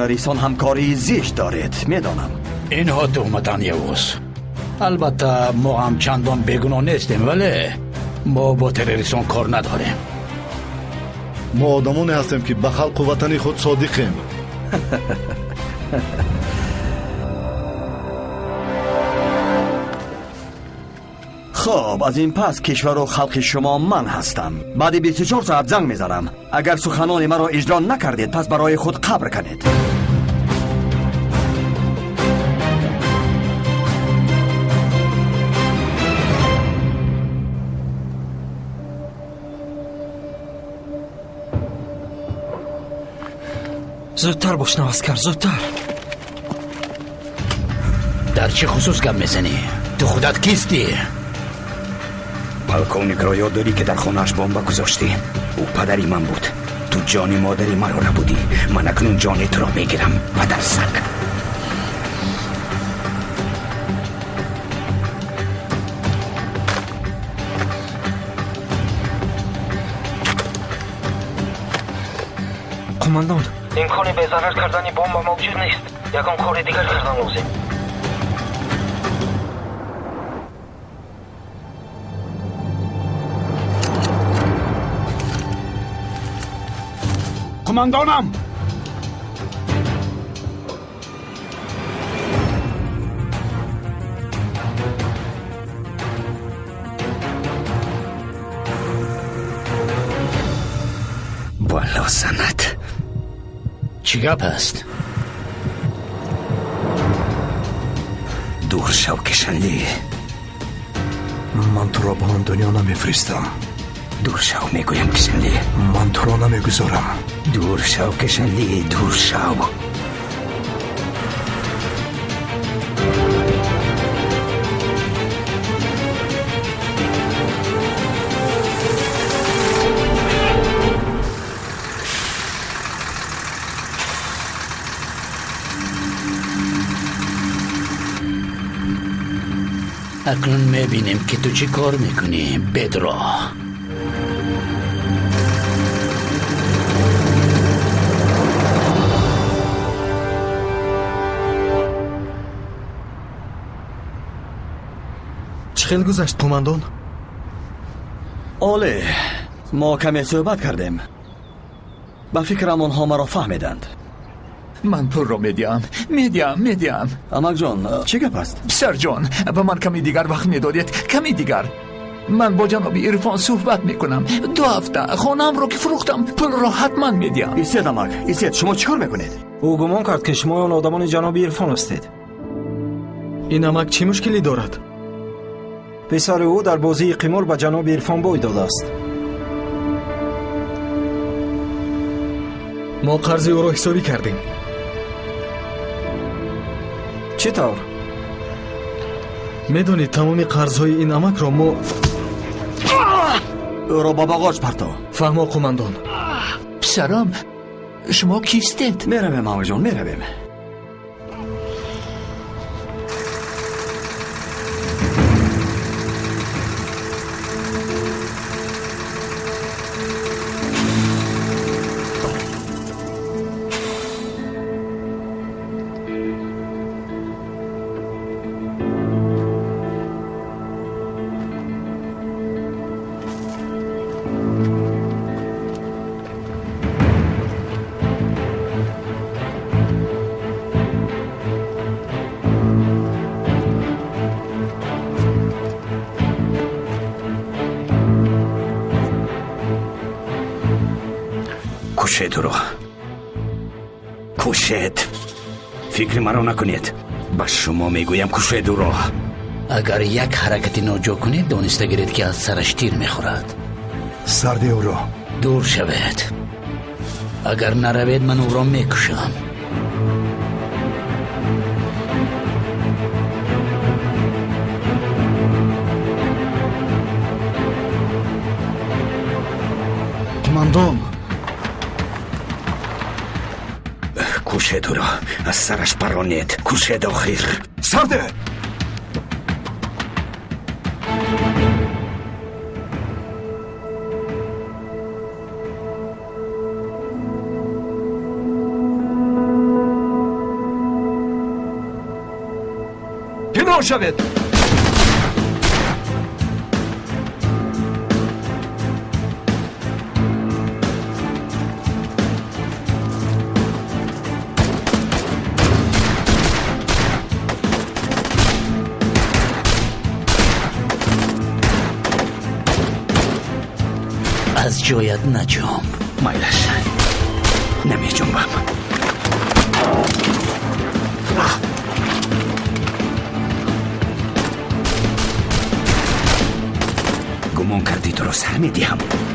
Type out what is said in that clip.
ریسان همکاری زیست دارید، میدانم. اینها تهمتن یوز. البته ما هم چندان بیگناه نیستیم، ولی ما با تروریستان کار نداریم. ما آدمانی هستیم که به خلق و وطن خود صادقیم. خب از این پس کشور و خلق شما من هستم. بعد 24 ساعت زنگ میزنم. اگر سخنان مرا اجرا نکردید پس برای خود قبر کنید. زودتر باش نواسکر، زودتر. در چه خصوص گپ میزنی؟ تو خودت کیستی؟ پلکونیک را یاد داری که در خانهش بمب گذاشتی؟ او پدری من بود. تو جان مادری مرا نبودی. من اکنون جان تو را میگیرم پدر سگ. قماندان، امکانی به ضرر کردن بمب موجود نیست. یکم کار دیگر کردن لازم. قماندانم! بالا زند. چی گپ است؟ دور شو کشنلی. من تو را به آن دنیا نمیفرستم. دور شو میگویم کشنلی. من تو را نمیگذارم. دور شو کشنلی، دور شو. اکنون میبینیم که تو چی کار میکنی بدراه. چه خیلی گذشت قماندان؟ عالی، ما کمی صحبت کردیم. به فکرم آنها مرا فهمیدند. من پول رو میدیم. امک جان چی گپ است؟ پسر جان، به من کمی دیگر وقت میدادید، کمی دیگر. من با جناب عرفان صحبت میکنم. 2 هفته خانم رو که فروختم پول رو حتما میدیم. ایستید امک، ایستید. شما چیکار میکنید؟ او گمان کرد که شما اون آدمان جناب عرفان هستید. این امک چه مشکلی دارد؟ پسر او در بازی قمار به جناب عرفان بوی داده است. ما قرض او را حسابی کردیم. چطور؟ میدونید تمامی قرضهای این امک را ما او را با باغاج پرتو. فهمو قماندان. پسرم، شما کیستید؟ میرویم امک جان، میرویم. کشید رو. کشید. فکر مرا نکنید. با شما میگویم کشید رو. اگر یک حرکتی ناجا کنید دانسته گیرید که از سرش تیر میخورد. سرده او را. دور شوید. اگر نروید من او را میکشم. قماندان، کشید او را. از سرش پرانید. کشید آخر. سرده! پنهان شوید. از جایت نجام. مایلش نمی جنبم. گمان کردی درست همی دیم.